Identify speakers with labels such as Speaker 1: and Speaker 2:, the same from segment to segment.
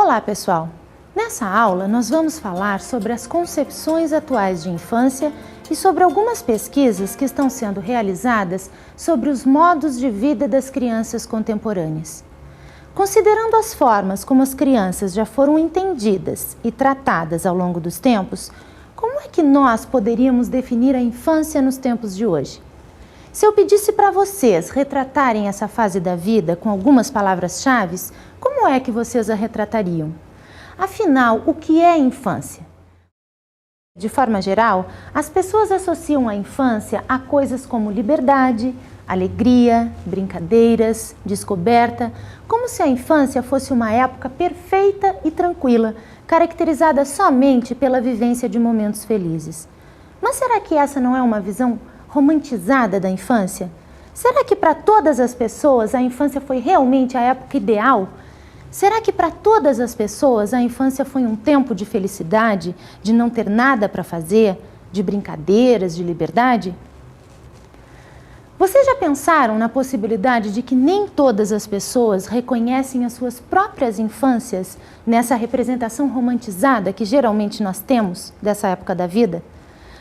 Speaker 1: Olá, pessoal! Nessa aula, nós vamos falar sobre as concepções atuais de infância e sobre algumas pesquisas que estão sendo realizadas sobre os modos de vida das crianças contemporâneas. Considerando as formas como as crianças já foram entendidas e tratadas ao longo dos tempos, como é que nós poderíamos definir a infância nos tempos de hoje? Se eu pedisse para vocês retratarem essa fase da vida com algumas palavras-chave, como é que vocês a retratariam? Afinal, o que é infância? De forma geral, as pessoas associam a infância a coisas como liberdade, alegria, brincadeiras, descoberta, como se a infância fosse uma época perfeita e tranquila, caracterizada somente pela vivência de momentos felizes. Mas será que essa não é uma visão romantizada da infância? Será que para todas as pessoas a infância foi realmente a época ideal? Será que para todas as pessoas a infância foi um tempo de felicidade, de não ter nada para fazer, de brincadeiras, de liberdade? Vocês já pensaram na possibilidade de que nem todas as pessoas reconhecem as suas próprias infâncias nessa representação romantizada que geralmente nós temos dessa época da vida?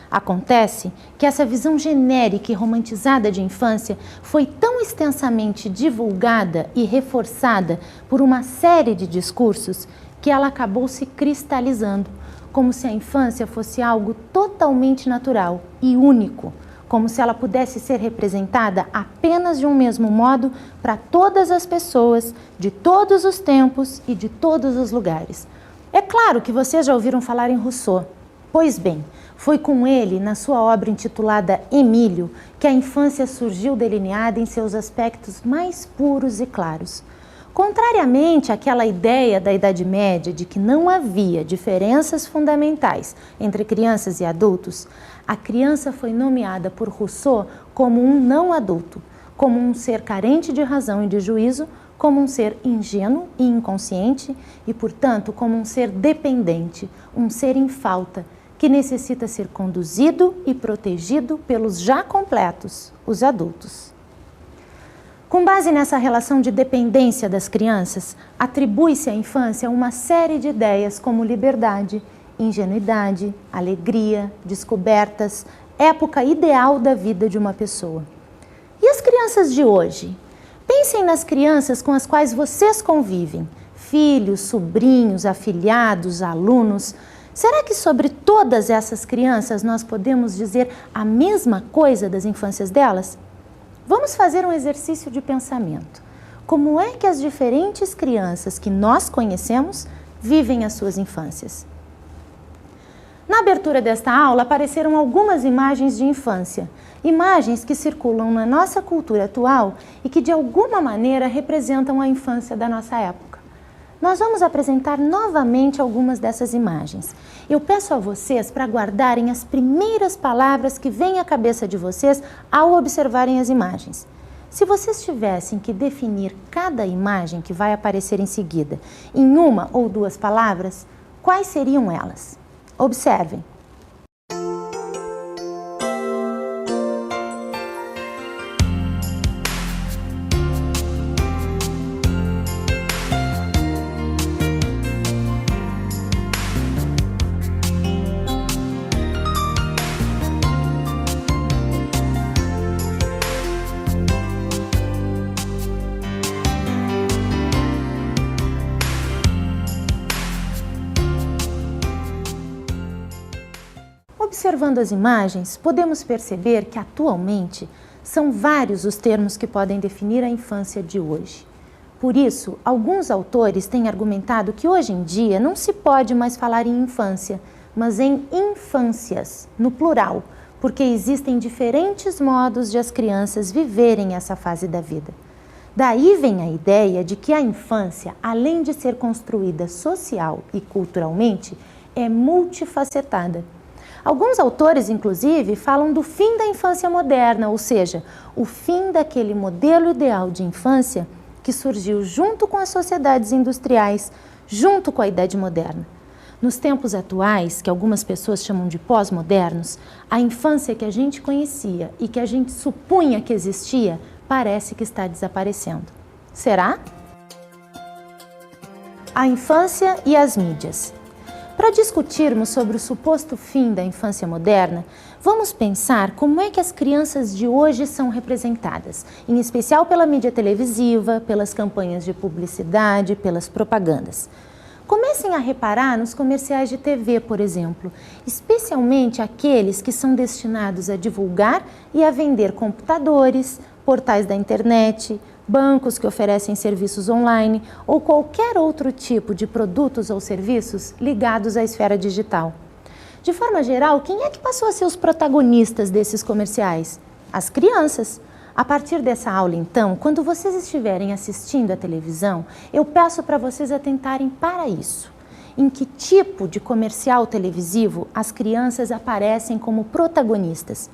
Speaker 1: Acontece que essa visão genérica e romantizada de infância foi tão extensamente divulgada e reforçada por uma série de discursos que ela acabou se cristalizando, como se a infância fosse algo totalmente natural e único, como se ela pudesse ser representada apenas de um mesmo modo para todas as pessoas, de todos os tempos e de todos os lugares. É claro que vocês já ouviram falar em Rousseau. Pois bem, foi com ele, na sua obra intitulada Emílio, que a infância surgiu delineada em seus aspectos mais puros e claros. Contrariamente àquela ideia da Idade Média de que não havia diferenças fundamentais entre crianças e adultos, a criança foi nomeada por Rousseau como um não adulto, como um ser carente de razão e de juízo, como um ser ingênuo e inconsciente e, portanto, como um ser dependente, um ser em falta, que necessita ser conduzido e protegido pelos já completos, os adultos. Com base nessa relação de dependência das crianças, atribui-se à infância uma série de ideias como liberdade, ingenuidade, alegria, descobertas, época ideal da vida de uma pessoa. E as crianças de hoje? Pensem nas crianças com as quais vocês convivem, filhos, sobrinhos, afilhados, alunos. Será que sobre todas essas crianças nós podemos dizer a mesma coisa das infâncias delas? Vamos fazer um exercício de pensamento. Como é que as diferentes crianças que nós conhecemos vivem as suas infâncias? Na abertura desta aula apareceram algumas imagens de infância, imagens que circulam na nossa cultura atual e que de alguma maneira representam a infância da nossa época. Nós vamos apresentar novamente algumas dessas imagens. Eu peço a vocês para guardarem as primeiras palavras que vêm à cabeça de vocês ao observarem as imagens. Se vocês tivessem que definir cada imagem que vai aparecer em seguida em uma ou duas palavras, quais seriam elas? Observem. Observando as imagens, podemos perceber que atualmente são vários os termos que podem definir a infância de hoje. Por isso, alguns autores têm argumentado que hoje em dia não se pode mais falar em infância, mas em infâncias, no plural, porque existem diferentes modos de as crianças viverem essa fase da vida. Daí vem a ideia de que a infância, além de ser construída social e culturalmente, é multifacetada. Alguns autores, inclusive, falam do fim da infância moderna, ou seja, o fim daquele modelo ideal de infância que surgiu junto com as sociedades industriais, junto com a Idade Moderna. Nos tempos atuais, que algumas pessoas chamam de pós-modernos, a infância que a gente conhecia e que a gente supunha que existia, parece que está desaparecendo. Será? A infância e as mídias. Para discutirmos sobre o suposto fim da infância moderna, vamos pensar como é que as crianças de hoje são representadas, em especial pela mídia televisiva, pelas campanhas de publicidade, pelas propagandas. Comecem a reparar nos comerciais de TV, por exemplo, especialmente aqueles que são destinados a divulgar e a vender computadores, portais da internet, bancos que oferecem serviços online ou qualquer outro tipo de produtos ou serviços ligados à esfera digital. De forma geral, quem é que passou a ser os protagonistas desses comerciais? As crianças. A partir dessa aula, então, quando vocês estiverem assistindo à televisão, eu peço para vocês atentarem para isso. Em que tipo de comercial televisivo as crianças aparecem como protagonistas?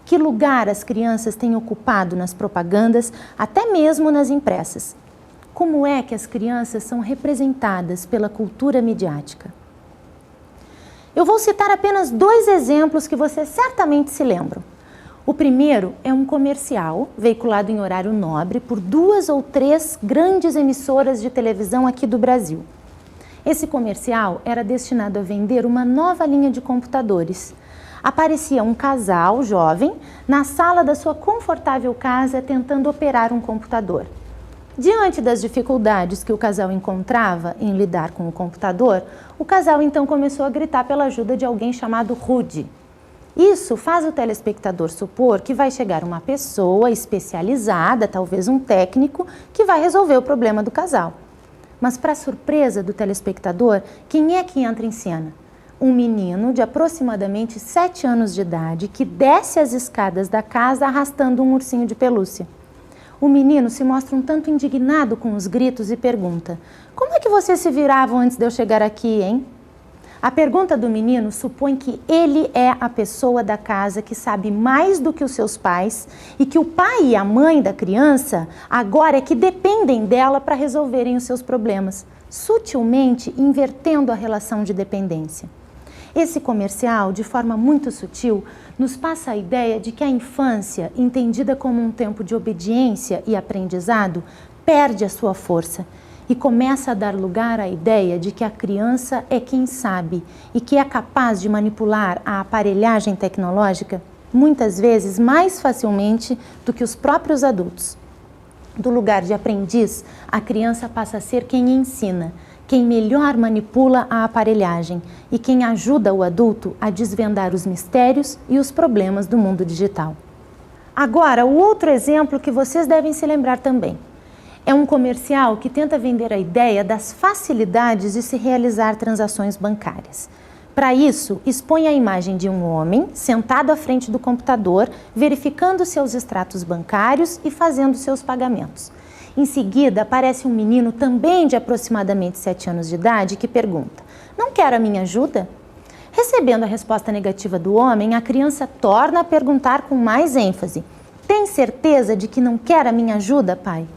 Speaker 1: Que lugar as crianças têm ocupado nas propagandas, até mesmo nas impressas? Como é que as crianças são representadas pela cultura midiática? Eu vou citar apenas 2 exemplos que vocês certamente se lembram. O primeiro é um comercial veiculado em horário nobre por 2 ou 3 grandes emissoras de televisão aqui do Brasil. Esse comercial era destinado a vender uma nova linha de computadores. Aparecia um casal jovem na sala da sua confortável casa tentando operar um computador. Diante das dificuldades que o casal encontrava em lidar com o computador, o casal então começou a gritar pela ajuda de alguém chamado Rudy. Isso faz o telespectador supor que vai chegar uma pessoa especializada, talvez um técnico, que vai resolver o problema do casal. Mas, para surpresa do telespectador, quem é que entra em cena? Um menino de aproximadamente 7 anos de idade que desce as escadas da casa arrastando um ursinho de pelúcia. O menino se mostra um tanto indignado com os gritos e pergunta: "Como é que vocês se viravam antes de eu chegar aqui, hein?" A pergunta do menino supõe que ele é a pessoa da casa que sabe mais do que os seus pais e que o pai e a mãe da criança agora é que dependem dela para resolverem os seus problemas, sutilmente invertendo a relação de dependência. Esse comercial, de forma muito sutil, nos passa a ideia de que a infância, entendida como um tempo de obediência e aprendizado, perde a sua força e começa a dar lugar à ideia de que a criança é quem sabe e que é capaz de manipular a aparelhagem tecnológica, muitas vezes mais facilmente do que os próprios adultos. Do lugar de aprendiz, a criança passa a ser quem ensina, quem melhor manipula a aparelhagem e quem ajuda o adulto a desvendar os mistérios e os problemas do mundo digital. Agora, o outro exemplo que vocês devem se lembrar também. É um comercial que tenta vender a ideia das facilidades de se realizar transações bancárias. Para isso, expõe a imagem de um homem sentado à frente do computador, verificando seus extratos bancários e fazendo seus pagamentos. Em seguida, aparece um menino também de aproximadamente 7 anos de idade que pergunta: "Não quer a minha ajuda?" Recebendo a resposta negativa do homem, a criança torna a perguntar com mais ênfase: "Tem certeza de que não quer a minha ajuda, pai?"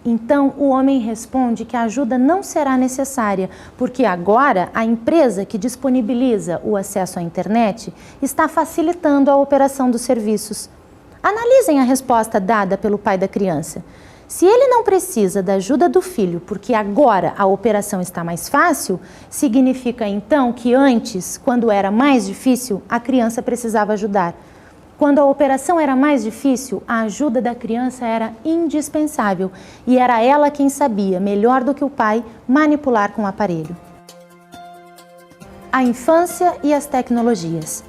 Speaker 1: Então, o homem responde que a ajuda não será necessária, porque agora a empresa que disponibiliza o acesso à internet está facilitando a operação dos serviços. Analisem a resposta dada pelo pai da criança. Se ele não precisa da ajuda do filho porque agora a operação está mais fácil, significa então que antes, quando era mais difícil, a criança precisava ajudar. Quando a operação era mais difícil, a ajuda da criança era indispensável e era ela quem sabia, melhor do que o pai, manipular com o aparelho. A infância e as tecnologias.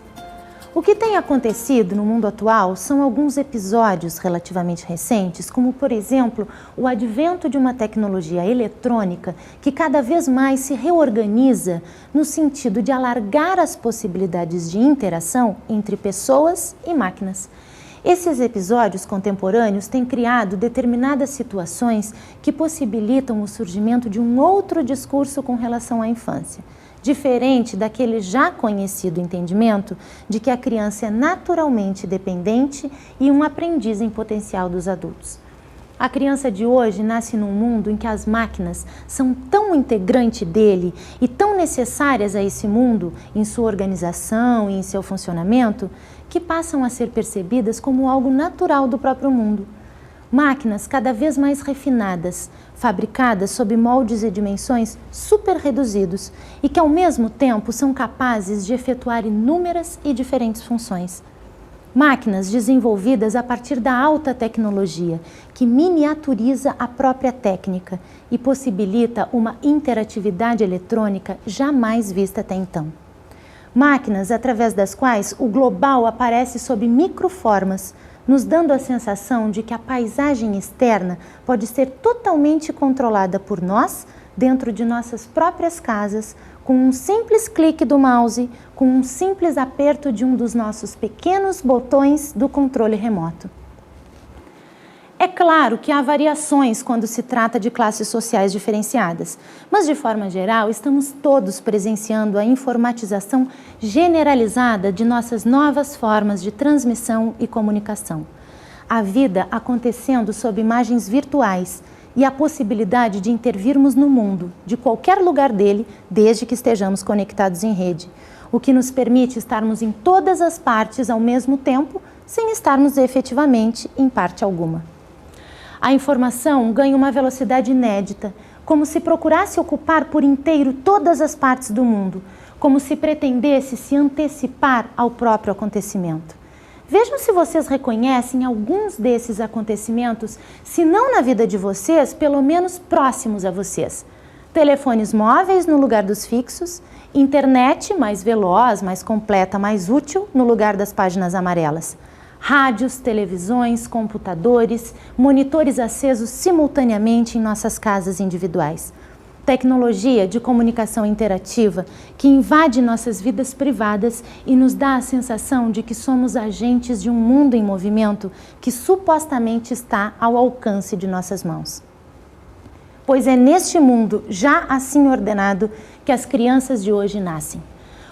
Speaker 1: O que tem acontecido no mundo atual são alguns episódios relativamente recentes, como, por exemplo, o advento de uma tecnologia eletrônica que cada vez mais se reorganiza no sentido de alargar as possibilidades de interação entre pessoas e máquinas. Esses episódios contemporâneos têm criado determinadas situações que possibilitam o surgimento de um outro discurso com relação à infância, diferente daquele já conhecido entendimento de que a criança é naturalmente dependente e um aprendiz em potencial dos adultos. A criança de hoje nasce num mundo em que as máquinas são tão integrante dele e tão necessárias a esse mundo, em sua organização e em seu funcionamento, que passam a ser percebidas como algo natural do próprio mundo. Máquinas cada vez mais refinadas, fabricadas sob moldes e dimensões super reduzidos e que ao mesmo tempo são capazes de efetuar inúmeras e diferentes funções. Máquinas desenvolvidas a partir da alta tecnologia, que miniaturiza a própria técnica e possibilita uma interatividade eletrônica jamais vista até então. Máquinas através das quais o global aparece sob microformas, nos dando a sensação de que a paisagem externa pode ser totalmente controlada por nós, dentro de nossas próprias casas, com um simples clique do mouse, com um simples aperto de um dos nossos pequenos botões do controle remoto. É claro que há variações quando se trata de classes sociais diferenciadas, mas de forma geral estamos todos presenciando a informatização generalizada de nossas novas formas de transmissão e comunicação. A vida acontecendo sob imagens virtuais e a possibilidade de intervirmos no mundo, de qualquer lugar dele, desde que estejamos conectados em rede, o que nos permite estarmos em todas as partes ao mesmo tempo, sem estarmos efetivamente em parte alguma. A informação ganha uma velocidade inédita, como se procurasse ocupar por inteiro todas as partes do mundo, como se pretendesse se antecipar ao próprio acontecimento. Vejam se vocês reconhecem alguns desses acontecimentos, se não na vida de vocês, pelo menos próximos a vocês. Telefones móveis no lugar dos fixos, internet mais veloz, mais completa, mais útil no lugar das páginas amarelas. Rádios, televisões, computadores, monitores acesos simultaneamente em nossas casas individuais. Tecnologia de comunicação interativa que invade nossas vidas privadas e nos dá a sensação de que somos agentes de um mundo em movimento que supostamente está ao alcance de nossas mãos. Pois é neste mundo, já assim ordenado, que as crianças de hoje nascem.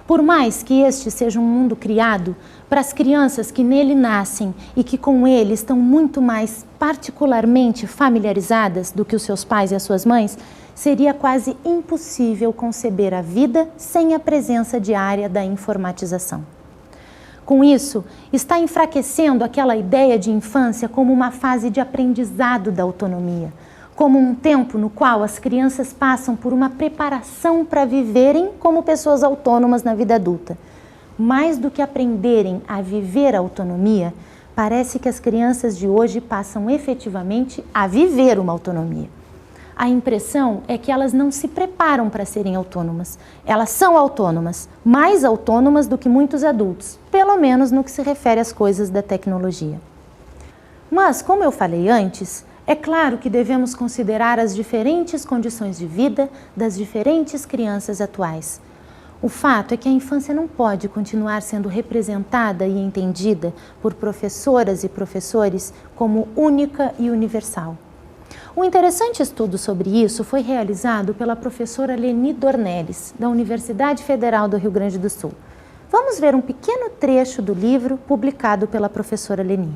Speaker 1: Por mais que este seja um mundo criado, para as crianças que nele nascem e que com ele estão muito mais particularmente familiarizadas do que os seus pais e as suas mães, seria quase impossível conceber a vida sem a presença diária da informatização. Com isso, está enfraquecendo aquela ideia de infância como uma fase de aprendizado da autonomia, como um tempo no qual as crianças passam por uma preparação para viverem como pessoas autônomas na vida adulta. Mais do que aprenderem a viver a autonomia, parece que as crianças de hoje passam efetivamente a viver uma autonomia. A impressão é que elas não se preparam para serem autônomas. Elas são autônomas, mais autônomas do que muitos adultos, pelo menos no que se refere às coisas da tecnologia. Mas, como eu falei antes, é claro que devemos considerar as diferentes condições de vida das diferentes crianças atuais. O fato é que a infância não pode continuar sendo representada e entendida por professoras e professores como única e universal. Um interessante estudo sobre isso foi realizado pela professora Leni Dornelles, da Universidade Federal do Rio Grande do Sul. Vamos ver um pequeno trecho do livro publicado pela professora Leni.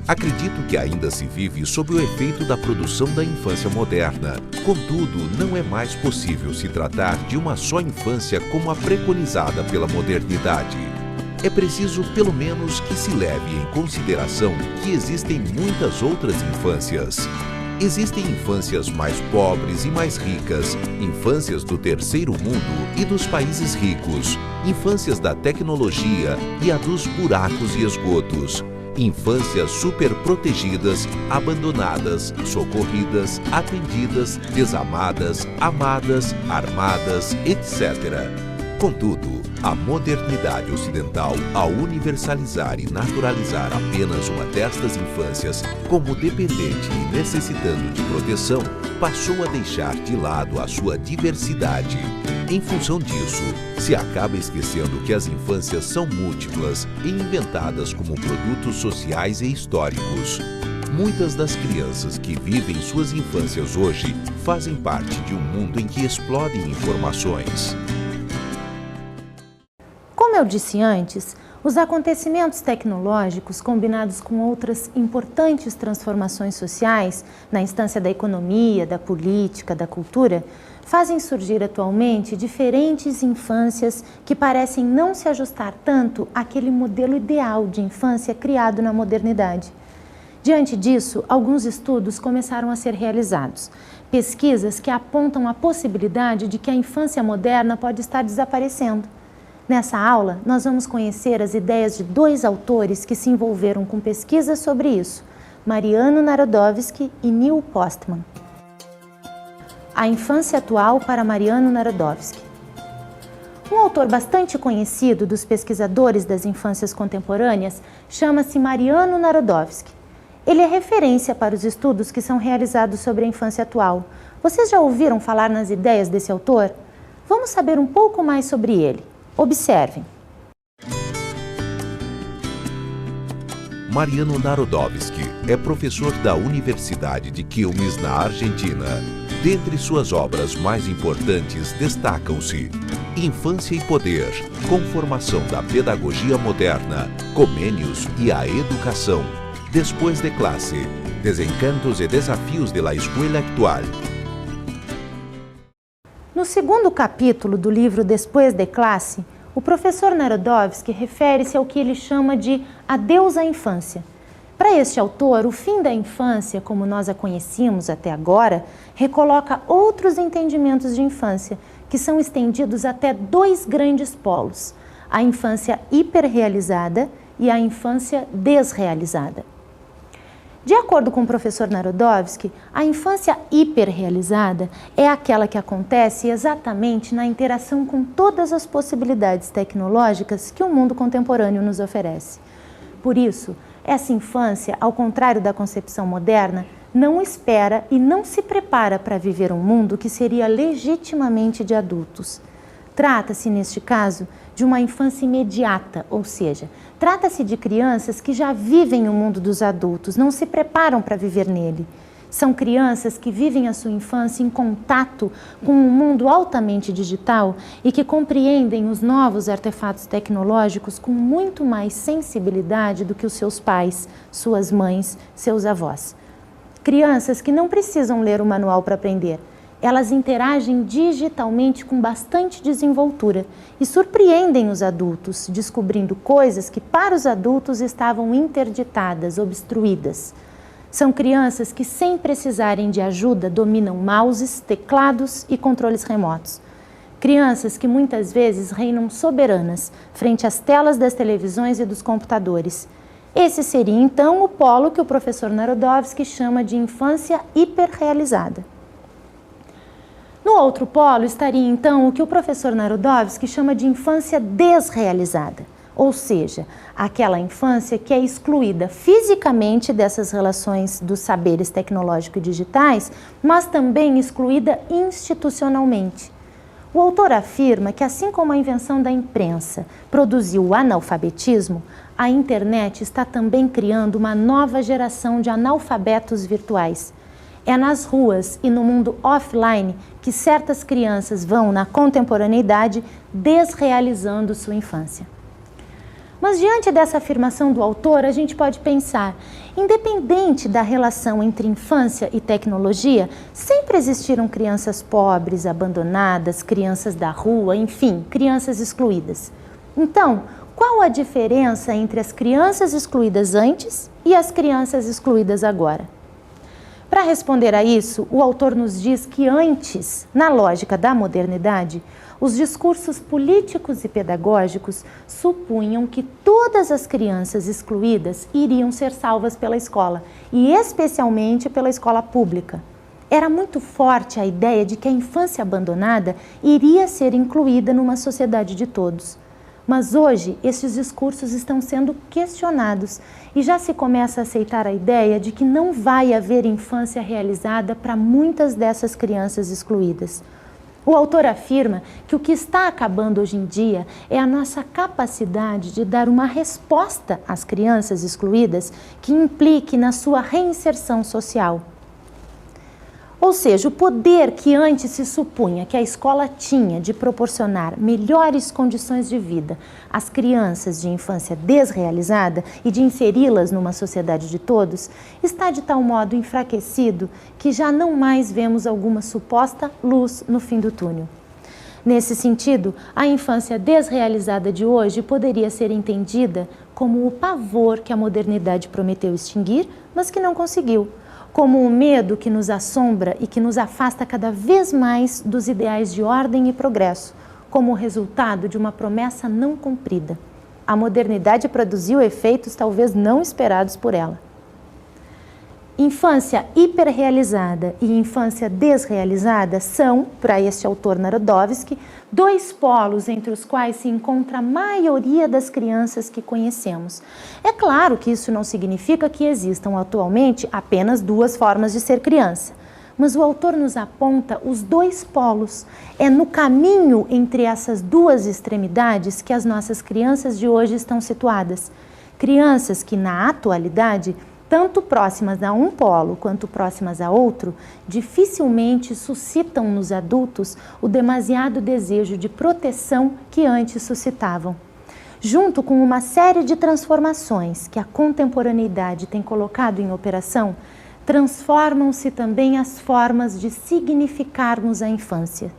Speaker 2: Acredito que ainda se vive sob o efeito da produção da infância moderna. Contudo, não é mais possível se tratar de uma só infância como a preconizada pela modernidade. É preciso, pelo menos, que se leve em consideração que existem muitas outras infâncias. Existem infâncias mais pobres e mais ricas, infâncias do terceiro mundo e dos países ricos, infâncias da tecnologia e a dos buracos e esgotos. Infâncias superprotegidas, abandonadas, socorridas, atendidas, desamadas, amadas, armadas, etc. Contudo, a modernidade ocidental, ao universalizar e naturalizar apenas uma destas infâncias como dependente e necessitando de proteção, passou a deixar de lado a sua diversidade. Em função disso, se acaba esquecendo que as infâncias são múltiplas e inventadas como produtos sociais e históricos. Muitas das crianças que vivem suas infâncias hoje fazem parte de um mundo em que explodem informações.
Speaker 1: Como eu disse antes, os acontecimentos tecnológicos, combinados com outras importantes transformações sociais na instância da economia, da política, da cultura, fazem surgir atualmente diferentes infâncias que parecem não se ajustar tanto àquele modelo ideal de infância criado na modernidade. Diante disso, alguns estudos começaram a ser realizados. Pesquisas que apontam a possibilidade de que a infância moderna pode estar desaparecendo. Nessa aula, nós vamos conhecer as ideias de 2 autores que se envolveram com pesquisas sobre isso, Mariano Narodowski e Neil Postman. A infância atual para Mariano Narodowski. Um autor bastante conhecido dos pesquisadores das infâncias contemporâneas chama-se Mariano Narodowski. Ele é referência para os estudos que são realizados sobre a infância atual. Vocês já ouviram falar nas ideias desse autor? Vamos saber um pouco mais sobre ele. Observem.
Speaker 2: Mariano Narodowski é professor da Universidade de Quilmes, na Argentina. Dentre suas obras mais importantes destacam-se Infância e Poder, Conformação da Pedagogia Moderna, Comênios e a Educação, Después de Classe, Desencantos e Desafios de la Escuela Actual.
Speaker 1: No segundo capítulo do livro Después de Classe, o professor Narodowski refere-se ao que ele chama de adeus à infância. Para este autor, o fim da infância, como nós a conhecíamos até agora, recoloca outros entendimentos de infância, que são estendidos até 2 grandes polos, a infância hiperrealizada e a infância desrealizada. De acordo com o professor Narodowski, a infância hiperrealizada é aquela que acontece exatamente na interação com todas as possibilidades tecnológicas que o mundo contemporâneo nos oferece. Por isso, essa infância, ao contrário da concepção moderna, não espera e não se prepara para viver um mundo que seria legitimamente de adultos. Trata-se, neste caso, de uma infância imediata, ou seja, trata-se de crianças que já vivem o mundo dos adultos, não se preparam para viver nele. São crianças que vivem a sua infância em contato com um mundo altamente digital e que compreendem os novos artefatos tecnológicos com muito mais sensibilidade do que os seus pais, suas mães, seus avós. Crianças que não precisam ler o manual para aprender. Elas interagem digitalmente com bastante desenvoltura e surpreendem os adultos, descobrindo coisas que para os adultos estavam interditadas, obstruídas. São crianças que, sem precisarem de ajuda, dominam mouses, teclados e controles remotos. Crianças que muitas vezes reinam soberanas frente às telas das televisões e dos computadores. Esse seria então o polo que o professor Narodowski chama de infância hiperrealizada. No outro polo estaria então o que o professor Narodowski chama de infância desrealizada, ou seja, aquela infância que é excluída fisicamente dessas relações dos saberes tecnológicos e digitais, mas também excluída institucionalmente. O autor afirma que, assim como a invenção da imprensa produziu o analfabetismo, a internet está também criando uma nova geração de analfabetos virtuais. É nas ruas e no mundo offline que certas crianças vão, na contemporaneidade, desrealizando sua infância. Mas diante dessa afirmação do autor, a gente pode pensar, independente da relação entre infância e tecnologia, sempre existiram crianças pobres, abandonadas, crianças da rua, enfim, crianças excluídas. Então, qual a diferença entre as crianças excluídas antes e as crianças excluídas agora? Para responder a isso, o autor nos diz que antes, na lógica da modernidade, os discursos políticos e pedagógicos supunham que todas as crianças excluídas iriam ser salvas pela escola, e especialmente pela escola pública. Era muito forte a ideia de que a infância abandonada iria ser incluída numa sociedade de todos. Mas hoje, esses discursos estão sendo questionados e já se começa a aceitar a ideia de que não vai haver infância realizada para muitas dessas crianças excluídas. O autor afirma que o que está acabando hoje em dia é a nossa capacidade de dar uma resposta às crianças excluídas que implique na sua reinserção social. Ou seja, o poder que antes se supunha que a escola tinha de proporcionar melhores condições de vida às crianças de infância desrealizada e de inseri-las numa sociedade de todos, está de tal modo enfraquecido que já não mais vemos alguma suposta luz no fim do túnel. Nesse sentido, a infância desrealizada de hoje poderia ser entendida como o pavor que a modernidade prometeu extinguir, mas que não conseguiu, como o medo que nos assombra e que nos afasta cada vez mais dos ideais de ordem e progresso, como o resultado de uma promessa não cumprida. A modernidade produziu efeitos talvez não esperados por ela. Infância hiperrealizada e infância desrealizada são, para este autor Narodowski, dois polos entre os quais se encontra a maioria das crianças que conhecemos. É claro que isso não significa que existam atualmente apenas duas formas de ser criança, mas o autor nos aponta os dois polos. É no caminho entre essas duas extremidades que as nossas crianças de hoje estão situadas. Crianças que, na atualidade, tanto próximas a um polo quanto próximas a outro, dificilmente suscitam nos adultos o demasiado desejo de proteção que antes suscitavam. Junto com uma série de transformações que a contemporaneidade tem colocado em operação, transformam-se também as formas de significarmos a infância.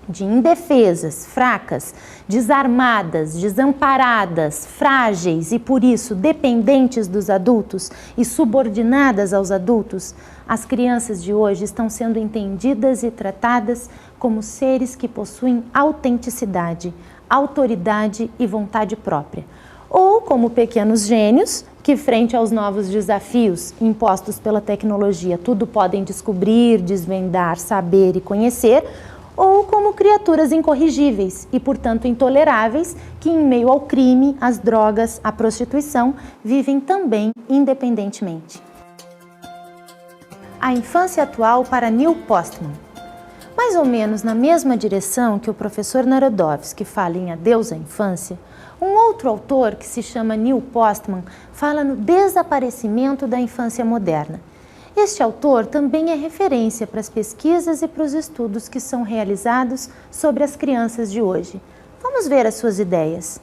Speaker 1: De indefesas, fracas, desarmadas, desamparadas, frágeis e, por isso, dependentes dos adultos e subordinadas aos adultos, as crianças de hoje estão sendo entendidas e tratadas como seres que possuem autenticidade, autoridade e vontade própria, ou como pequenos gênios que, frente aos novos desafios impostos pela tecnologia, tudo podem descobrir, desvendar, saber e conhecer, ou como criaturas incorrigíveis e, portanto, intoleráveis, que em meio ao crime, às drogas, à prostituição, vivem também independentemente. A infância atual para Neil Postman. Mais ou menos na mesma direção que o professor Narodowski fala em Adeus à Infância, um outro autor, que se chama Neil Postman, fala no desaparecimento da infância moderna. Este autor também é referência para as pesquisas e para os estudos que são realizados sobre as crianças de hoje. Vamos ver as suas ideias.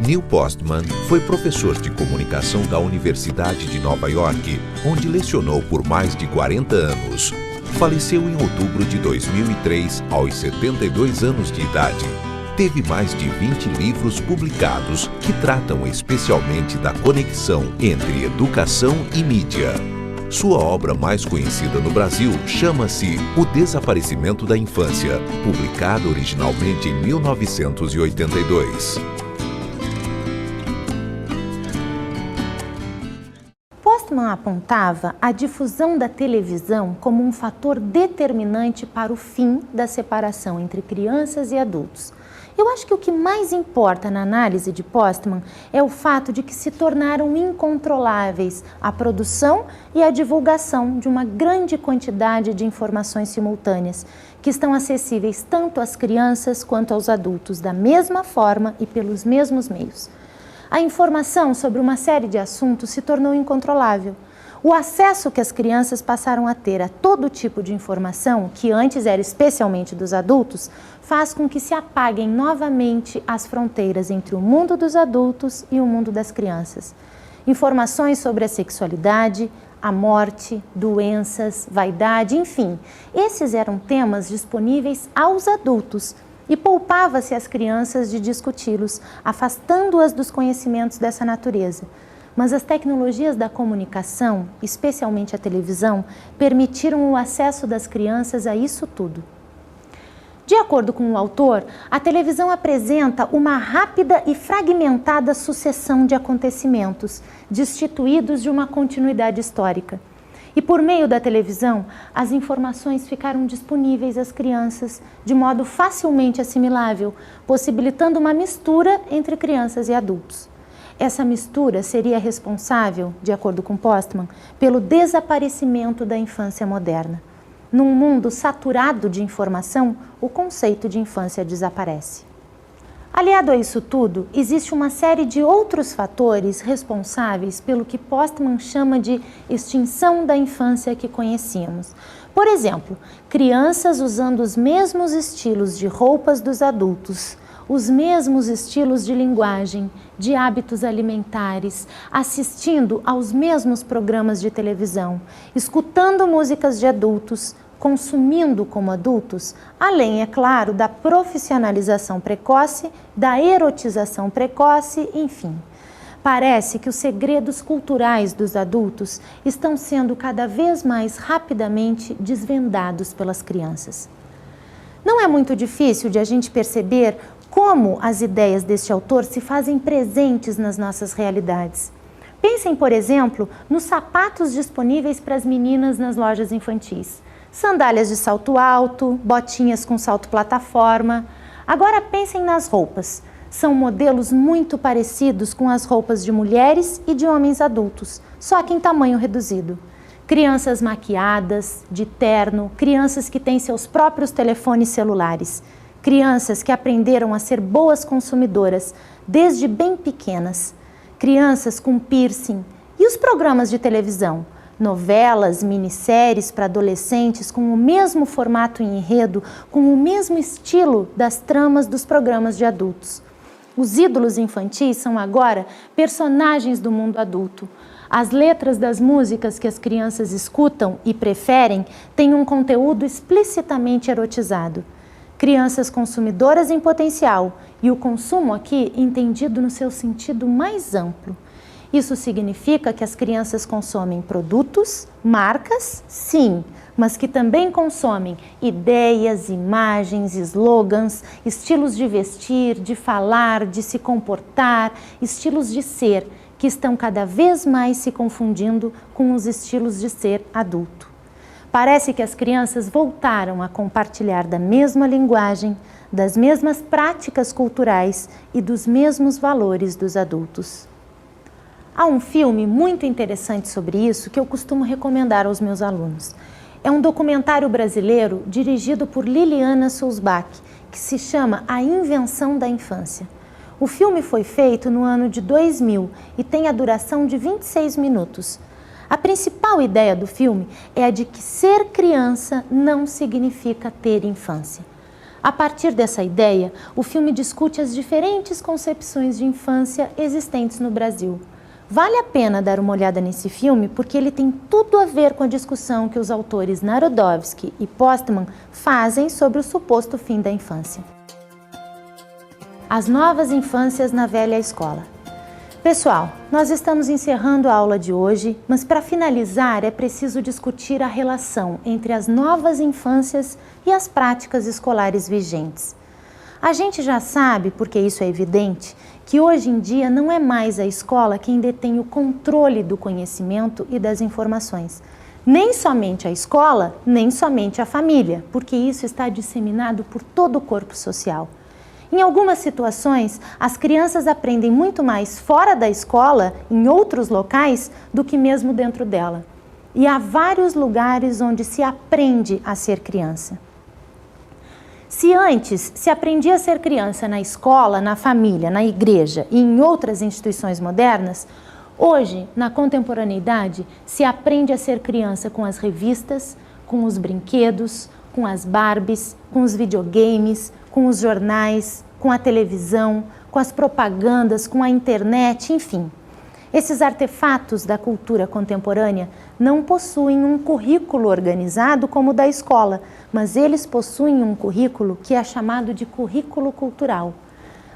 Speaker 2: Neil Postman foi professor de comunicação da Universidade de Nova York, onde lecionou por mais de 40 anos. Faleceu em outubro de 2003, aos 72 anos de idade. Teve mais de 20 livros publicados que tratam especialmente da conexão entre educação e mídia. Sua obra mais conhecida no Brasil chama-se O Desaparecimento da Infância, publicado originalmente em 1982.
Speaker 1: Postman apontava a difusão da televisão como um fator determinante para o fim da separação entre crianças e adultos. Eu acho que o que mais importa na análise de Postman é o fato de que se tornaram incontroláveis a produção e a divulgação de uma grande quantidade de informações simultâneas, que estão acessíveis tanto às crianças quanto aos adultos da mesma forma e pelos mesmos meios. A informação sobre uma série de assuntos se tornou incontrolável. O acesso que as crianças passaram a ter a todo tipo de informação, que antes era especialmente dos adultos, faz com que se apaguem novamente as fronteiras entre o mundo dos adultos e o mundo das crianças. Informações sobre a sexualidade, a morte, doenças, vaidade, enfim, esses eram temas disponíveis aos adultos e poupava-se as crianças de discuti-los, afastando-as dos conhecimentos dessa natureza. Mas as tecnologias da comunicação, especialmente a televisão, permitiram o acesso das crianças a isso tudo. De acordo com o autor, a televisão apresenta uma rápida e fragmentada sucessão de acontecimentos, destituídos de uma continuidade histórica. E por meio da televisão, as informações ficaram disponíveis às crianças de modo facilmente assimilável, possibilitando uma mistura entre crianças e adultos. Essa mistura seria responsável, de acordo com Postman, pelo desaparecimento da infância moderna. Num mundo saturado de informação, o conceito de infância desaparece. Aliado a isso tudo, existe uma série de outros fatores responsáveis pelo que Postman chama de extinção da infância que conhecíamos. Por exemplo, crianças usando os mesmos estilos de roupas dos adultos, os mesmos estilos de linguagem, de hábitos alimentares, assistindo aos mesmos programas de televisão, escutando músicas de adultos, consumindo como adultos, além, é claro, da profissionalização precoce, da erotização precoce, enfim. Parece que os segredos culturais dos adultos estão sendo cada vez mais rapidamente desvendados pelas crianças. Não é muito difícil de a gente perceber como as ideias deste autor se fazem presentes nas nossas realidades. Pensem, por exemplo, nos sapatos disponíveis para as meninas nas lojas infantis. Sandálias de salto alto, botinhas com salto plataforma. Agora pensem nas roupas. São modelos muito parecidos com as roupas de mulheres e de homens adultos, só que em tamanho reduzido. Crianças maquiadas, de terno, crianças que têm seus próprios telefones celulares, crianças que aprenderam a ser boas consumidoras desde bem pequenas, crianças com piercing. E os programas de televisão? Novelas, minisséries para adolescentes com o mesmo formato e enredo, com o mesmo estilo das tramas dos programas de adultos. Os ídolos infantis são agora personagens do mundo adulto. As letras das músicas que as crianças escutam e preferem têm um conteúdo explicitamente erotizado. Crianças consumidoras em potencial, e o consumo aqui entendido no seu sentido mais amplo. Isso significa que as crianças consomem produtos, marcas, sim, mas que também consomem ideias, imagens, slogans, estilos de vestir, de falar, de se comportar, estilos de ser, que estão cada vez mais se confundindo com os estilos de ser adulto. Parece que as crianças voltaram a compartilhar da mesma linguagem, das mesmas práticas culturais e dos mesmos valores dos adultos. Há um filme muito interessante sobre isso que eu costumo recomendar aos meus alunos. É um documentário brasileiro dirigido por Liliana Sulzbach, que se chama A Invenção da Infância. O filme foi feito no ano de 2000 e tem a duração de 26 minutos. A principal ideia do filme é a de que ser criança não significa ter infância. A partir dessa ideia, o filme discute as diferentes concepções de infância existentes no Brasil. Vale a pena dar uma olhada nesse filme porque ele tem tudo a ver com a discussão que os autores Narodowski e Postman fazem sobre o suposto fim da infância. As novas infâncias na velha escola. Pessoal, nós estamos encerrando a aula de hoje, mas para finalizar é preciso discutir a relação entre as novas infâncias e as práticas escolares vigentes. A gente já sabe, porque isso é evidente, que hoje em dia não é mais a escola quem detém o controle do conhecimento e das informações. Nem somente a escola, nem somente a família, porque isso está disseminado por todo o corpo social. Em algumas situações, as crianças aprendem muito mais fora da escola, em outros locais, do que mesmo dentro dela. E há vários lugares onde se aprende a ser criança. Se antes se aprendia a ser criança na escola, na família, na igreja e em outras instituições modernas, hoje, na contemporaneidade, se aprende a ser criança com as revistas, com os brinquedos, com as Barbies, com os videogames, com os jornais, com a televisão, com as propagandas, com a internet, enfim. Esses artefatos da cultura contemporânea não possuem um currículo organizado como o da escola, mas eles possuem um currículo que é chamado de currículo cultural.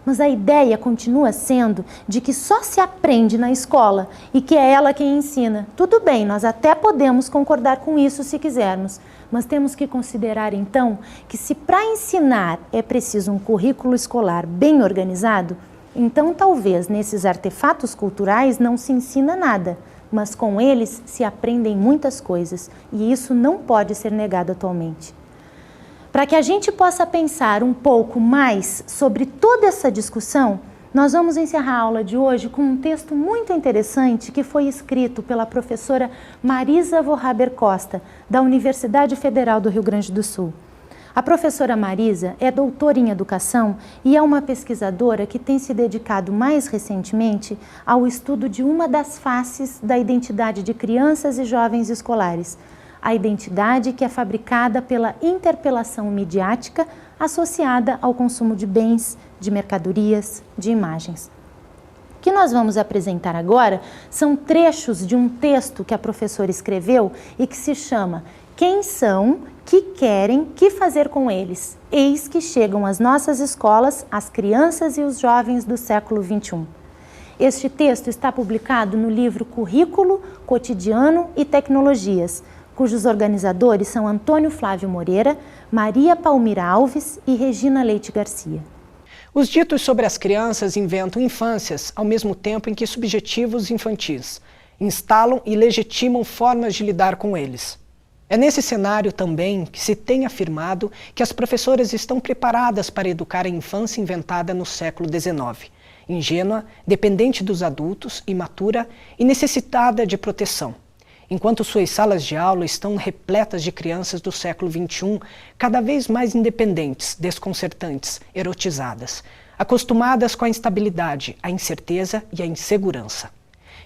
Speaker 1: Mas a ideia continua sendo de que só se aprende na escola e que é ela quem ensina. Tudo bem, nós até podemos concordar com isso se quisermos, mas temos que considerar então que se para ensinar é preciso um currículo escolar bem organizado, então talvez nesses artefatos culturais não se ensina nada, mas com eles se aprendem muitas coisas e isso não pode ser negado atualmente. Para que a gente possa pensar um pouco mais sobre toda essa discussão, nós vamos encerrar a aula de hoje com um texto muito interessante que foi escrito pela professora Marisa Vohaber Costa, da Universidade Federal do Rio Grande do Sul. A professora Marisa é doutora em educação e é uma pesquisadora que tem se dedicado mais recentemente ao estudo de uma das faces da identidade de crianças e jovens escolares, a identidade que é fabricada pela interpelação midiática associada ao consumo de bens, de mercadorias, de imagens. O que nós vamos apresentar agora são trechos de um texto que a professora escreveu e que se chama Quem são, que querem, que fazer com eles? Eis que chegam às nossas escolas as crianças e os jovens do século XXI. Este texto está publicado no livro Currículo, Cotidiano e Tecnologias, cujos organizadores são Antônio Flávio Moreira, Maria Palmira Alves e Regina Leite Garcia.
Speaker 3: Os ditos sobre as crianças inventam infâncias, ao mesmo tempo em que subjetivos infantis instalam e legitimam formas de lidar com eles. É nesse cenário também que se tem afirmado que as professoras estão preparadas para educar a infância inventada no século XIX, ingênua, dependente dos adultos, imatura e necessitada de proteção. Enquanto suas salas de aula estão repletas de crianças do século XXI, cada vez mais independentes, desconcertantes, erotizadas, acostumadas com a instabilidade, a incerteza e a insegurança.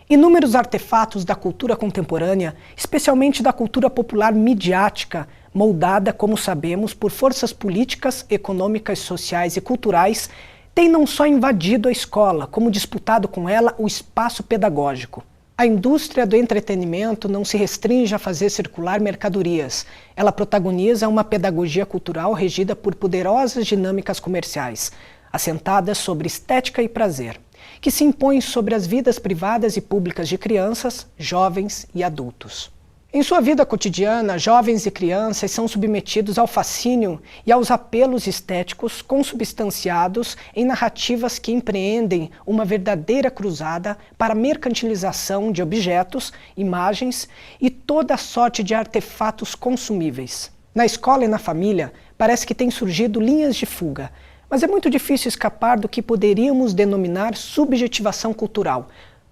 Speaker 3: Inúmeros artefatos da cultura contemporânea, especialmente da cultura popular midiática, moldada, como sabemos, por forças políticas, econômicas, sociais e culturais, têm não só invadido a escola, como disputado com ela o espaço pedagógico. A indústria do entretenimento não se restringe a fazer circular mercadorias. Ela protagoniza uma pedagogia cultural regida por poderosas dinâmicas comerciais, assentadas sobre estética e prazer, que se impõem sobre as vidas privadas e públicas de crianças, jovens e adultos. Em sua vida cotidiana, jovens e crianças são submetidos ao fascínio e aos apelos estéticos consubstanciados em narrativas que empreendem uma verdadeira cruzada para a mercantilização de objetos, imagens e toda sorte de artefatos consumíveis. Na escola e na família, parece que têm surgido linhas de fuga, mas é muito difícil escapar do que poderíamos denominar subjetivação cultural,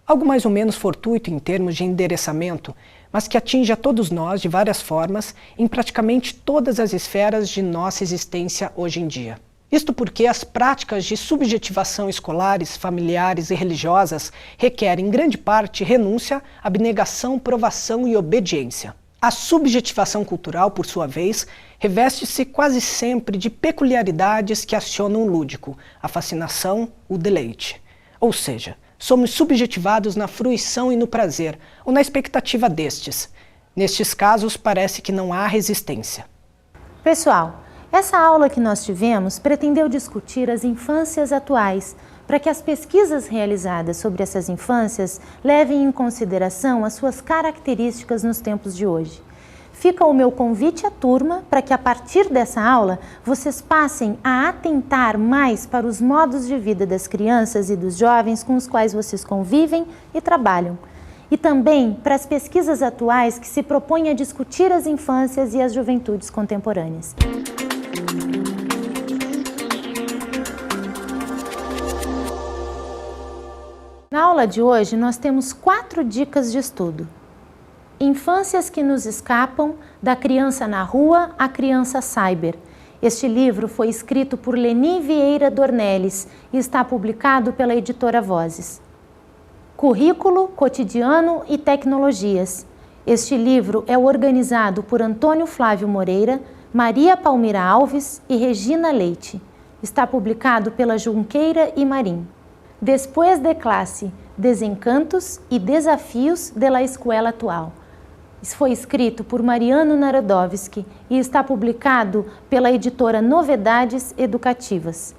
Speaker 3: algo mais ou menos fortuito em termos de endereçamento, mas que atinge a todos nós de várias formas em praticamente todas as esferas de nossa existência hoje em dia. Isto porque as práticas de subjetivação escolares, familiares e religiosas requerem, em grande parte, renúncia, abnegação, provação e obediência. A subjetivação cultural, por sua vez, reveste-se quase sempre de peculiaridades que acionam o lúdico, a fascinação, o deleite. Ou seja, somos subjetivados na fruição e no prazer, ou na expectativa destes. Nestes casos, parece que não há resistência.
Speaker 1: Pessoal, essa aula que nós tivemos pretendeu discutir as infâncias atuais, para que as pesquisas realizadas sobre essas infâncias levem em consideração as suas características nos tempos de hoje. Fica o meu convite à turma para que, a partir dessa aula, vocês passem a atentar mais para os modos de vida das crianças e dos jovens com os quais vocês convivem e trabalham. E também para as pesquisas atuais que se propõem a discutir as infâncias e as juventudes contemporâneas. Na aula de hoje, nós temos 4 dicas de estudo. Infâncias que nos escapam, da criança na rua à criança cyber. Este livro foi escrito por Leni Vieira Dornelles e está publicado pela editora Vozes. Currículo, Cotidiano e Tecnologias. Este livro é organizado por Antônio Flávio Moreira, Maria Palmira Alves e Regina Leite. Está publicado pela Junqueira e Marim. Después de classe, Desencantos e Desafios de la Escuela Atual. Isso foi escrito por Mariano Narodowski e está publicado pela editora Novedades Educativas.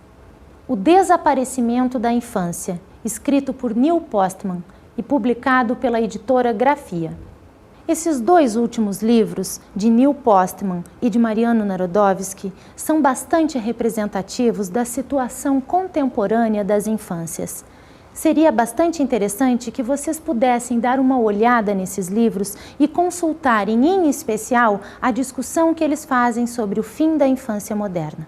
Speaker 1: O Desaparecimento da Infância, escrito por Neil Postman e publicado pela editora Grafia. Esses 2 últimos livros, de Neil Postman e de Mariano Narodowski, são bastante representativos da situação contemporânea das infâncias. Seria bastante interessante que vocês pudessem dar uma olhada nesses livros e consultarem, em especial, a discussão que eles fazem sobre o fim da infância moderna.